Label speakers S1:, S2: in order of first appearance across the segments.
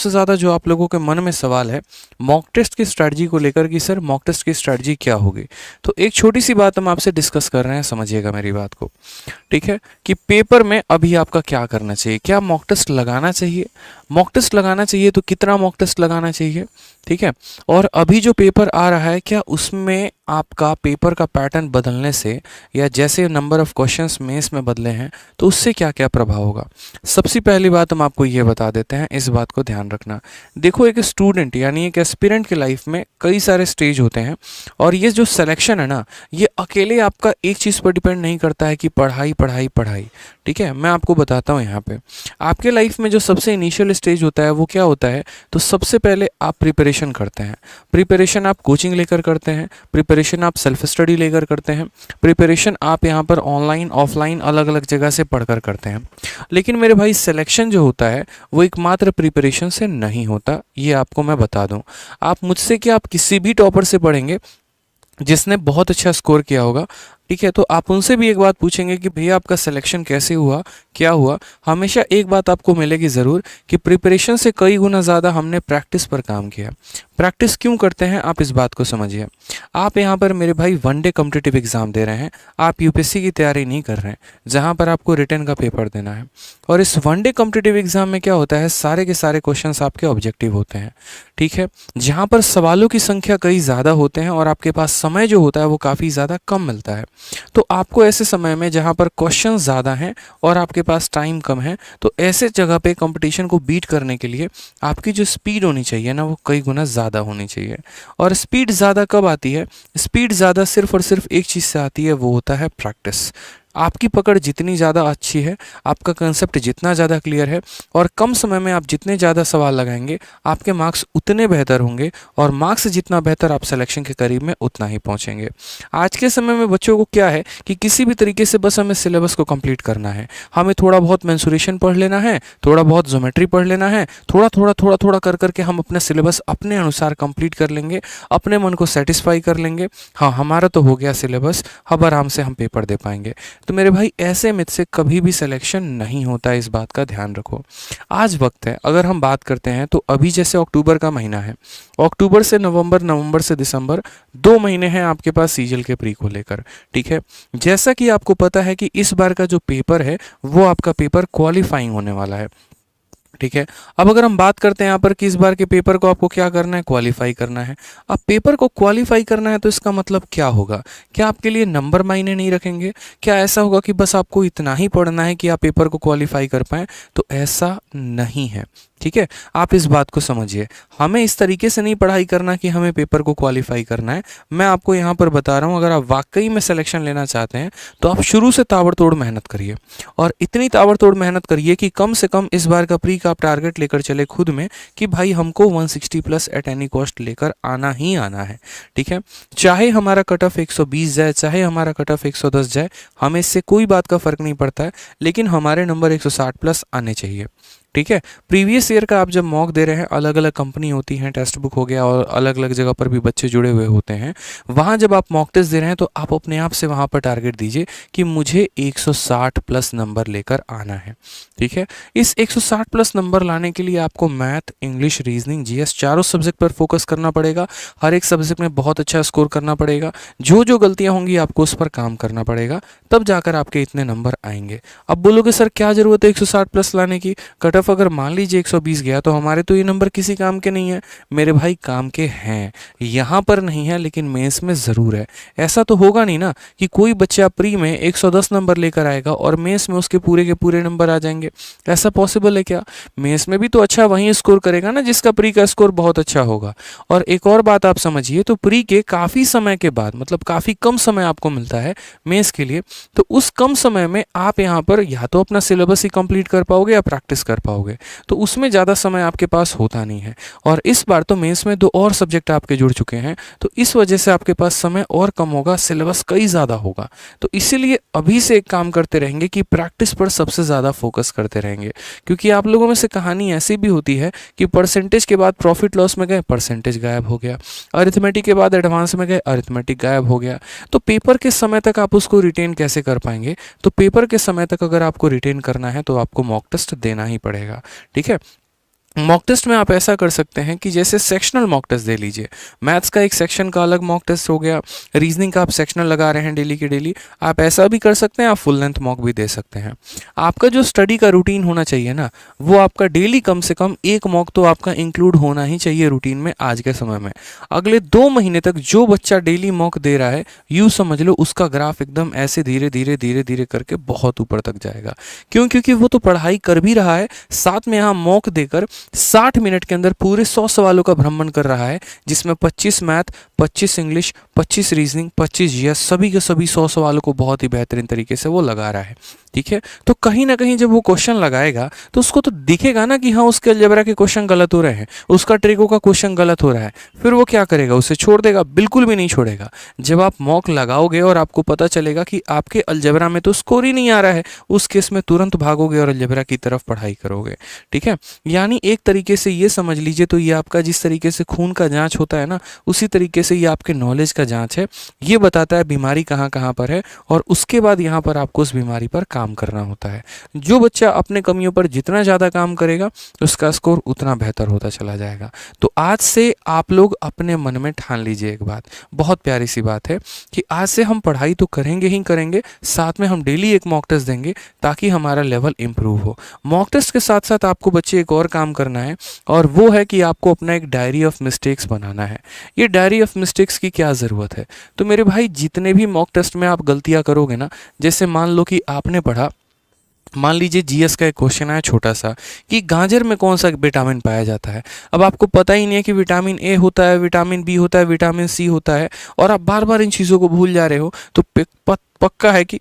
S1: सबसे ज़्यादा जो आप लोगों के मन में सवाल है मॉक टेस्ट की स्ट्रैटेजी को लेकर कि सर मॉक टेस्ट की स्ट्रैटेजी क्या होगी। तो एक छोटी सी बात हम आपसे डिस्कस कर रहे हैं, समझिएगा मेरी बात को, ठीक है। कि पेपर में अभी आपका क्या करना चाहिए, क्या मॉक टेस्ट लगाना चाहिए, मॉक टेस्ट लगाना चाहिए तो कितना मॉक टेस्ट लगाना चाहिए, ठीक है। और अभी जो पेपर आ रहा है क्या उसमें आपका पेपर का पैटर्न बदलने से या जैसे नंबर ऑफ क्वेश्चंस मेंस में बदले हैं तो उससे क्या क्या प्रभाव होगा। सबसे पहली बात हम आपको ये बता देते हैं, इस बात को ध्यान रखना। देखो एक स्टूडेंट यानी एक एस्पिरेंट की लाइफ में कई सारे स्टेज होते हैं और ये जो सिलेक्शन है ना, ये अकेले आपका एक चीज़ पर डिपेंड नहीं करता है कि पढ़ाई पढ़ाई पढ़ाई, ठीक है। मैं आपको बताता हूँ यहाँ पे आपके लाइफ में जो सबसे इनिशियल स्टेज होता है वो क्या होता है। तो सबसे पहले आप प्रिपरेशन करते हैं, प्रिपरेशन आप कोचिंग लेकर करते हैं, प्रिपरेशन आप सेल्फ स्टडी लेकर करते हैं, प्रिपरेशन आप यहाँ पर ऑनलाइन ऑफलाइन अलग अलग जगह से पढ़कर करते हैं। लेकिन मेरे भाई सिलेक्शन जो होता है वो एकमात्र प्रिपरेशन से नहीं होता, ये आपको मैं बता दूं। आप मुझसे क्या आप किसी भी टॉपर से पढ़ेंगे जिसने बहुत अच्छा स्कोर किया होगा, ठीक है, तो आप उनसे भी एक बात पूछेंगे कि भैया आपका सिलेक्शन कैसे हुआ, क्या हुआ। हमेशा एक बात आपको मिलेगी ज़रूर कि प्रिपरेशन से कई गुना ज़्यादा हमने प्रैक्टिस पर काम किया। प्रैक्टिस क्यों करते हैं आप इस बात को समझिए। आप यहाँ पर मेरे भाई वनडे कॉम्पिटिटिव एग्जाम दे रहे हैं, आप यूपीएससी की तैयारी नहीं कर रहे हैं जहाँ पर आपको रिटन का पेपर देना है। और इस वनडे कॉम्पिटिटिव एग्जाम में क्या होता है, सारे के सारे क्वेश्चंस आपके ऑब्जेक्टिव होते हैं, ठीक है। जहाँ पर सवालों की संख्या कई ज़्यादा होते हैं और आपके पास समय जो होता है वो काफ़ी ज़्यादा कम मिलता है। तो आपको ऐसे समय में जहाँ पर क्वेश्चन ज़्यादा हैं और आपके पास टाइम कम है, तो ऐसे जगह पे कंपटीशन को बीट करने के लिए आपकी जो स्पीड होनी चाहिए ना वो कई गुना ज़्यादा होनी चाहिए। और स्पीड ज़्यादा कब आती है, स्पीड ज़्यादा सिर्फ और सिर्फ एक चीज़ से आती है, वो होता है प्रैक्टिस। आपकी पकड़ जितनी ज़्यादा अच्छी है, आपका कंसेप्ट जितना ज़्यादा क्लियर है और कम समय में आप जितने ज़्यादा सवाल लगाएंगे आपके मार्क्स उतने बेहतर होंगे और मार्क्स जितना बेहतर आप सिलेक्शन के करीब में उतना ही पहुंचेंगे। आज के समय में बच्चों को क्या है कि किसी भी तरीके से बस हमें सिलेबस को कंप्लीट करना है, हमें थोड़ा बहुत मेंसुरेशन पढ़ लेना है, थोड़ा बहुत ज्योमेट्री पढ़ लेना है, थोड़ा कर करके हम अपना सिलेबस अपने अनुसार कंप्लीट कर लेंगे, अपने मन को सेटिस्फाई कर लेंगे, हाँ हमारा तो हो गया सिलेबस, अब आराम से हम पेपर दे पाएंगे। तो मेरे भाई ऐसे मिथ से कभी भी सिलेक्शन नहीं होता है, इस बात का ध्यान रखो। आज वक्त है, अगर हम बात करते हैं तो अभी जैसे अक्टूबर का महीना है, अक्टूबर से नवंबर, नवंबर से दिसंबर, 2 महीने हैं आपके पास सीजल के प्री को लेकर, ठीक है। जैसा कि आपको पता है कि इस बार का जो पेपर है वो आपका पेपर क्वालिफाइंग होने वाला है, ठीक है। अब अगर हम बात करते हैं यहाँ पर कि इस बार के पेपर को आपको क्या करना है, क्वालिफाई करना है। अब पेपर को क्वालिफाई करना है तो इसका मतलब क्या होगा, क्या आपके लिए नंबर मायने नहीं रखेंगे, क्या ऐसा होगा कि बस आपको इतना ही पढ़ना है कि आप पेपर को क्वालिफाई कर पाएँ, तो ऐसा नहीं है, ठीक है। आप इस बात को समझिए, हमें इस तरीके से नहीं पढ़ाई करना कि हमें पेपर को क्वालिफाई करना है। मैं आपको यहाँ पर बता रहा हूँ, अगर आप वाकई में सिलेक्शन लेना चाहते हैं तो आप शुरू से ताबड़तोड़ मेहनत करिए और इतनी ताबड़तोड़ मेहनत करिए कि कम से कम इस बार का प्री का आप टारगेट लेकर चले खुद में कि भाई हमको 160 प्लस एट एनी कॉस्ट लेकर आना ही आना है, ठीक है। चाहे हमारा कट ऑफ 120 जाए, चाहे हमारा कट ऑफ 110 जाए, हमें इससे कोई बात का फर्क नहीं पड़ता है, लेकिन हमारे नंबर 160 प्लस आने चाहिए, ठीक है। प्रीवियस ईयर का आप जब मॉक दे रहे हैं, अलग अलग कंपनी होती हैं, टेक्स्ट बुक हो गया और अलग अलग जगह पर भी बच्चे जुड़े हुए होते हैं, वहाँ जब आप मॉक टेस्ट दे रहे हैं तो आप अपने आप से वहाँ पर टारगेट दीजिए कि मुझे 160 प्लस नंबर लेकर आना है, ठीक है। इस 160 प्लस नंबर लाने के लिए आपको मैथ, इंग्लिश, रीजनिंग, जीएस चारों सब्जेक्ट पर फोकस करना पड़ेगा। हर एक सब्जेक्ट में बहुत अच्छा स्कोर करना पड़ेगा, जो जो गलतियाँ होंगी आपको उस पर काम करना पड़ेगा, तब जाकर आपके इतने नंबर आएंगे। अब बोलोगे सर क्या ज़रूरत है 160 प्लस लाने की, कट ऑफ अगर मान लीजिए 120 गया तो हमारे तो ये नंबर किसी काम के नहीं है। मेरे भाई काम के हैं, यहाँ पर नहीं है लेकिन मेंस में ज़रूर है। ऐसा तो होगा नहीं ना कि कोई बच्चा प्री में 110 नंबर लेकर आएगा और मेंस में उसके पूरे के पूरे नंबर आ जाएंगे, ऐसा पॉसिबल है क्या। मेंस में भी तो अच्छा वहीं स्कोर करेगा ना जिसका प्री का स्कोर बहुत अच्छा होगा। और एक और बात आप समझिए, तो प्री के काफ़ी समय के बाद, मतलब काफ़ी कम समय आपको मिलता है मेंस के लिए, तो उस कम समय में आप यहाँ पर या तो अपना सिलेबस ही कंप्लीट कर पाओगे या प्रैक्टिस कर पाओगे, तो उसमें ज़्यादा समय आपके पास होता नहीं है। और इस बार तो मेंस में 2 और सब्जेक्ट आपके जुड़ चुके हैं, तो इस वजह से आपके पास समय और कम होगा, सिलेबस कई ज़्यादा होगा। तो इसीलिए अभी से एक काम करते रहेंगे कि प्रैक्टिस पर सबसे ज़्यादा फोकस करते रहेंगे, क्योंकि आप लोगों में से कहानी ऐसी भी होती है कि परसेंटेज के बाद प्रॉफिट लॉस में गए, परसेंटेज गायब हो गया, अरिथमेटिक के बाद एडवांस में गए, अरिथमेटिक गायब हो गया। तो पेपर के समय तक आप उसको रिटेन कैसे कर पाएंगे, तो पेपर के समय तक अगर आपको रिटेन करना है तो आपको मॉक टेस्ट देना ही पड़ेगा, ठीक है। मॉक टेस्ट में आप ऐसा कर सकते हैं कि जैसे सेक्शनल मॉक टेस्ट दे लीजिए। मैथ्स का एक सेक्शन का अलग मॉक टेस्ट हो गया, रीजनिंग का आप सेक्शनल लगा रहे हैं डेली के डेली, आप ऐसा भी कर सकते हैं, आप फुल लेंथ मॉक भी दे सकते हैं। आपका जो स्टडी का रूटीन होना चाहिए ना, वो आपका डेली कम से कम एक मॉक तो आपका इंक्लूड होना ही चाहिए रूटीन में आज के समय में। अगले 2 महीने तक जो बच्चा डेली मॉक दे रहा है, यूँ समझ लो उसका ग्राफ एकदम ऐसे धीरे धीरे धीरे धीरे करके बहुत ऊपर तक जाएगा। क्यों? क्योंकि वो तो पढ़ाई कर भी रहा है, साथ में यहाँ मॉक देकर 60 मिनट के अंदर पूरे 100 सवालों का भ्रमण कर रहा है, जिसमें 25 मैथ, 25 इंग्लिश, 25 रीजनिंग, 25 जीएस, सभी के सभी 100 सवालों को बहुत ही बेहतरीन तरीके से वो लगा रहा है। ठीक है, तो कहीं ना कहीं जब वो क्वेश्चन लगाएगा तो उसको तो दिखेगा ना कि हाँ उसके अलजेब्रा के क्वेश्चन गलत हो रहे हैं, उसका ट्रिको का क्वेश्चन गलत हो रहा है। फिर वो क्या करेगा? उसे छोड़ देगा? बिल्कुल भी नहीं छोड़ेगा। जब आप मॉक लगाओगे और आपको पता चलेगा कि आपके अलजेब्रा में तो स्कोर ही नहीं आ रहा है, उस केस में तुरंत भागोगे और अलजेब्रा की तरफ पढ़ाई करोगे। ठीक है, यानी एक तरीके से ये समझ लीजिए, तो ये आपका जिस तरीके से खून का जांच होता है ना, उसी तरीके से ये आपके नॉलेज का जांच है। ये बताता है बीमारी कहाँ कहाँ पर है, और उसके बाद यहाँ पर आपको उस बीमारी पर काम करना होता है। जो बच्चा अपने कमियों पर जितना ज़्यादा काम करेगा, उसका स्कोर उतना बेहतर होता चला जाएगा। तो आज से आप लोग अपने मन में ठान लीजिए एक बात, बहुत प्यारी सी बात है, कि आज से हम पढ़ाई तो करेंगे ही करेंगे, साथ में हम डेली एक मॉक टेस्ट देंगे ताकि हमारा लेवल इंप्रूव हो। मॉक टेस्ट के साथ साथ आपको बच्चे एक और काम करना है, और वो है कि आपको अपना एक डायरी ऑफ मिस्टेक्स बनाना है। ये डायरी ऑफ मिस्टेक्स की क्या ज़रूरत है? तो मेरे भाई, जितने भी मॉक टेस्ट में आप गलतियां करोगे ना, जैसे मान लो कि आपने पढ़ा, मान लीजिए जीएस का एक क्वेश्चन आया छोटा सा, कि गाजर में कौन सा विटामिन पाया जाता है। अब आपको पता ही नहीं है कि विटामिन ए होता है, विटामिन बी होता है, विटामिन सी होता है, और आप बार बार इन चीज़ों को भूल जा रहे हो, तो पक्का है कि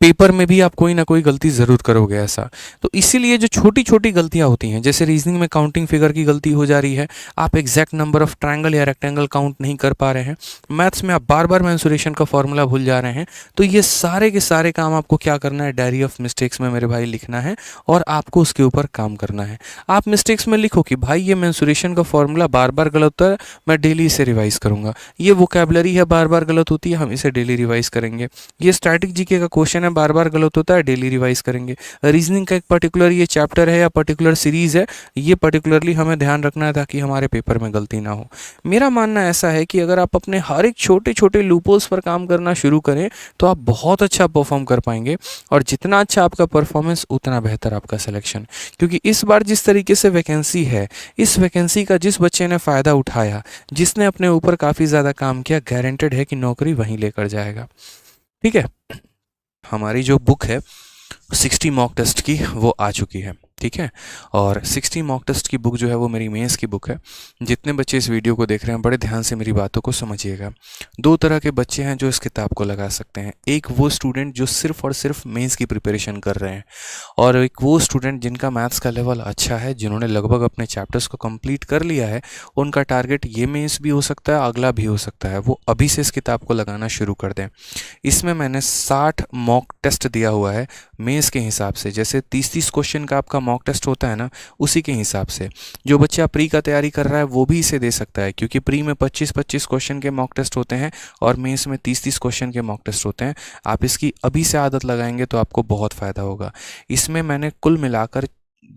S1: पेपर में भी आप कोई ना कोई गलती ज़रूर करोगे ऐसा। तो इसीलिए जो छोटी छोटी गलतियां होती हैं, जैसे रीजनिंग में काउंटिंग फिगर की गलती हो जा रही है, आप एग्जैक्ट नंबर ऑफ ट्रायंगल या रेक्टेंगल काउंट नहीं कर पा रहे हैं, मैथ्स में आप बार बार मेंसुरेशन का फॉर्मूला भूल जा रहे हैं, तो ये सारे के सारे काम आपको क्या करना है? डायरी ऑफ मिस्टेक्स में मेरे भाई लिखना है, और आपको उसके ऊपर काम करना है। आप मिस्टेक्स में लिखो कि भाई ये मेंसुरेशन का फॉर्मूला बार बार गलत होता है, मैं डेली इसे रिवाइज करूंगा। ये वोकैबुलरी है, बार बार गलत होती है, हम इसे डेली रिवाइज करेंगे। ये स्टैटिक जीके का क्वेश्चन है, बार बार गलत होता है, डेली रिवाइज करेंगे। रीजनिंग का एक पर्टिकुलर ये चैप्टर है या पर्टिकुलर सीरीज है, ये पर्टिकुलरली हमें ध्यान रखना है ताकि हमारे पेपर में गलती ना हो। मेरा मानना ऐसा है कि अगर आप अपने हर एक छोटे छोटे लूपहोल्स पर काम करना शुरू करें, तो आप बहुत अच्छा परफॉर्म कर पाएंगे, और जितना अच्छा आपका परफॉर्मेंस, उतना बेहतर आपका सिलेक्शन। क्योंकि इस बार जिस तरीके से वैकेंसी है, इस वैकेंसी का जिस बच्चे ने फ़ायदा उठाया, जिसने अपने ऊपर काफ़ी ज़्यादा काम किया, गारंटेड है कि नौकरी वहीं लेकर जाएगा। ठीक है, हमारी जो बुक है 60 मॉक टेस्ट की, वो आ चुकी है। ठीक है, और 60 मॉक टेस्ट की बुक जो है वो मेरी मेंस की बुक है। जितने बच्चे इस वीडियो को देख रहे हैं, बड़े ध्यान से मेरी बातों को समझिएगा। 2 तरह के बच्चे हैं जो इस किताब को लगा सकते हैं। एक वो स्टूडेंट जो सिर्फ और सिर्फ मेंस की प्रिपरेशन कर रहे हैं, और एक वो स्टूडेंट जिनका मैथ्स का लेवल अच्छा है, जिन्होंने लगभग अपने चैप्टर्स को कंप्लीट कर लिया है। उनका टारगेट ये मेंस भी हो सकता है, अगला भी हो सकता है। वो अभी से इस किताब को लगाना शुरू कर दें। इसमें मैंने 60 मॉक टेस्ट दिया हुआ है मेंस के हिसाब से। जैसे 30-30 क्वेश्चन का आपका मॉक टेस्ट होता है ना, उसी के हिसाब से जो बच्चा प्री का तैयारी कर रहा है वो भी इसे दे सकता है, क्योंकि प्री में 25-25 क्वेश्चन के मॉक टेस्ट होते हैं, और मेंस में 30-30 क्वेश्चन के मॉक टेस्ट होते हैं। आप इसकी अभी से आदत लगाएंगे तो आपको बहुत फ़ायदा होगा। इसमें मैंने कुल मिलाकर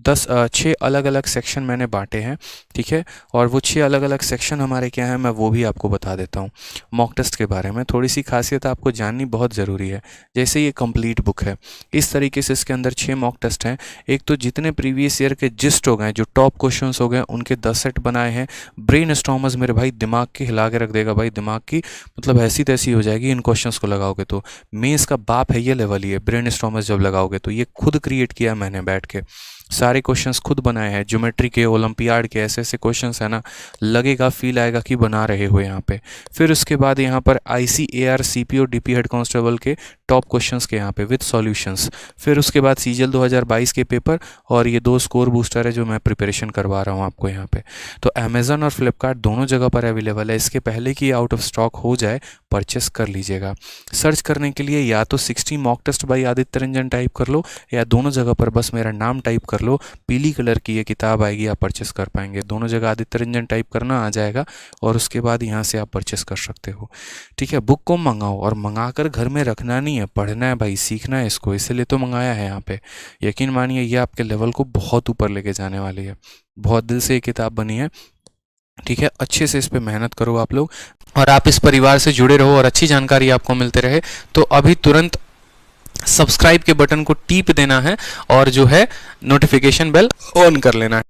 S1: 6 अलग अलग सेक्शन मैंने बांटे हैं। ठीक है, और वो 6 अलग अलग सेक्शन हमारे क्या हैं, मैं वो भी आपको बता देता हूँ। मॉक टेस्ट के बारे में थोड़ी सी खासियत आपको जाननी बहुत ज़रूरी है। जैसे ये कंप्लीट बुक है, इस तरीके से इसके अंदर 6 मॉक टेस्ट हैं। एक तो जितने प्रीवियस ईयर के जिस्ट हो गए, जो टॉप क्वेश्चंस हो गए, उनके 10 सेट बनाए हैं। ब्रेन स्टॉर्मर्स मेरे भाई, दिमाग के हिला के रख देगा भाई, दिमाग की मतलब ऐसी तैसी हो जाएगी इन क्वेश्चंस को लगाओगे तो। मेंस का बाप है ये लेवल, ये ब्रेन स्टॉर्मर्स जब लगाओगे तो। ये खुद क्रिएट किया मैंने बैठ के, सारे क्वेश्चंस खुद बनाए हैं। ज्योमेट्री के, ओलंपियाड के, ऐसे ऐसे क्वेश्चंस है ना, लगेगा फील आएगा कि बना रहे हो यहाँ पे। फिर उसके बाद यहाँ पर ICAR CPO DP head constable के टॉप क्वेश्चंस के यहाँ पे विद सॉल्यूशंस। फिर उसके बाद सीजीएल 2022 के पेपर, और ये 2 स्कोर बूस्टर है जो मैं प्रिपरेशन करवा रहा हूँ आपको यहाँ पे। तो अमेजन और फ्लिपकार्ट दोनों जगह पर अवेलेबल है। इसके पहले कि आउट ऑफ स्टॉक हो जाए, परचेस कर लीजिएगा। सर्च करने के लिए या तो 60 mock test by Aditya Ranjan type कर लो, या दोनों जगह पर बस मेरा नाम टाइप कर लो, पीली कलर की ये किताब आएगी, आप परचेस कर पाएंगे। दोनों जगह आदित्य रंजन टाइप करना आ जाएगा और उसके बाद यहाँ से आप परचेस कर सकते हो। ठीक है, बुक को मंगाओ और मंगा कर घर में रखना नहीं है, पढ़ना है भाई, सीखना है इसको, इसीलिए तो मंगाया है यहाँ पे। यकीन मानिए ये आपके लेवल को बहुत ऊपर लेके जाने वाली है। बहुत दिल से ये किताब बनी है। ठीक है, अच्छे से इस पे मेहनत करो आप लोग, और आप इस परिवार से जुड़े रहो और अच्छी जानकारी आपको मिलते रहे। तो अभी तुरंत सब्सक्राइब के बटन को टीप देना है और जो है नोटिफिकेशन बेल ऑन कर लेना है।